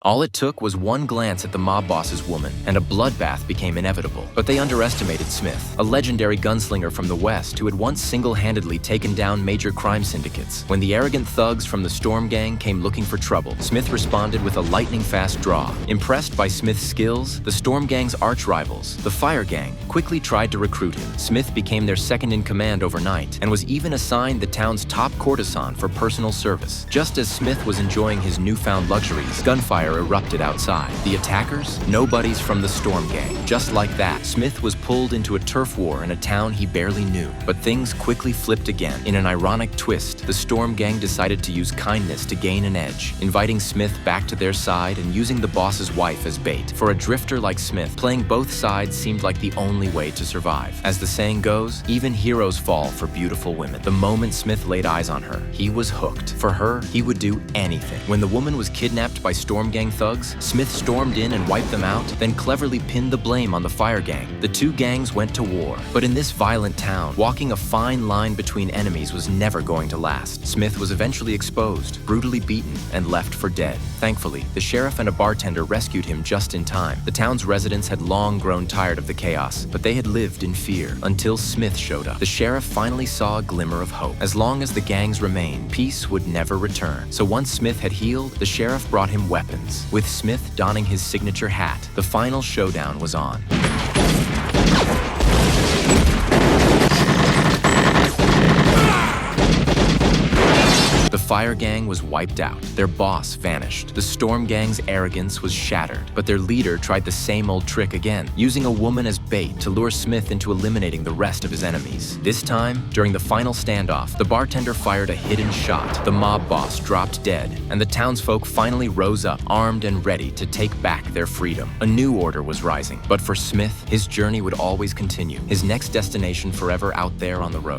All it took was one glance at the mob boss's woman, and a bloodbath became inevitable. But they underestimated Smith, a legendary gunslinger from the West who had once single-handedly taken down major crime syndicates. When the arrogant thugs from the Storm Gang came looking for trouble, Smith responded with a lightning-fast draw. Impressed by Smith's skills, the Storm Gang's arch-rivals, the Fire Gang, quickly tried to recruit him. Smith became their second-in-command overnight, and was even assigned the town's top courtesan for personal service. Just as Smith was enjoying his newfound luxuries, gunfire erupted outside. The attackers? Nobodies from the Storm Gang. Just like that, Smith was pulled into a turf war in a town he barely knew. But things quickly flipped again. In an ironic twist, the Storm Gang decided to use kindness to gain an edge, inviting Smith back to their side and using the boss's wife as bait. For a drifter like Smith, playing both sides seemed like the only way to survive. As the saying goes, even heroes fall for beautiful women. The moment Smith laid eyes on her, he was hooked. For her, he would do anything. When the woman was kidnapped by Storm Gang thugs, Smith stormed in and wiped them out, then cleverly pinned the blame on the Fire Gang. The two gangs went to war. But in this violent town, walking a fine line between enemies was never going to last. Smith was eventually exposed, brutally beaten, and left for dead. Thankfully, the sheriff and a bartender rescued him just in time. The town's residents had long grown tired of the chaos, but they had lived in fear until Smith showed up. The sheriff finally saw a glimmer of hope. As long as the gangs remained, peace would never return. So once Smith had healed, the sheriff brought him weapons. With Smith donning his signature hat, the final showdown was on. The Fire Gang was wiped out. Their boss vanished. The Storm Gang's arrogance was shattered, but their leader tried the same old trick again, using a woman as bait to lure Smith into eliminating the rest of his enemies. This time, during the final standoff, the bartender fired a hidden shot. The mob boss dropped dead, and the townsfolk finally rose up, armed and ready to take back their freedom. A new order was rising, but for Smith, his journey would always continue, his next destination forever out there on the road.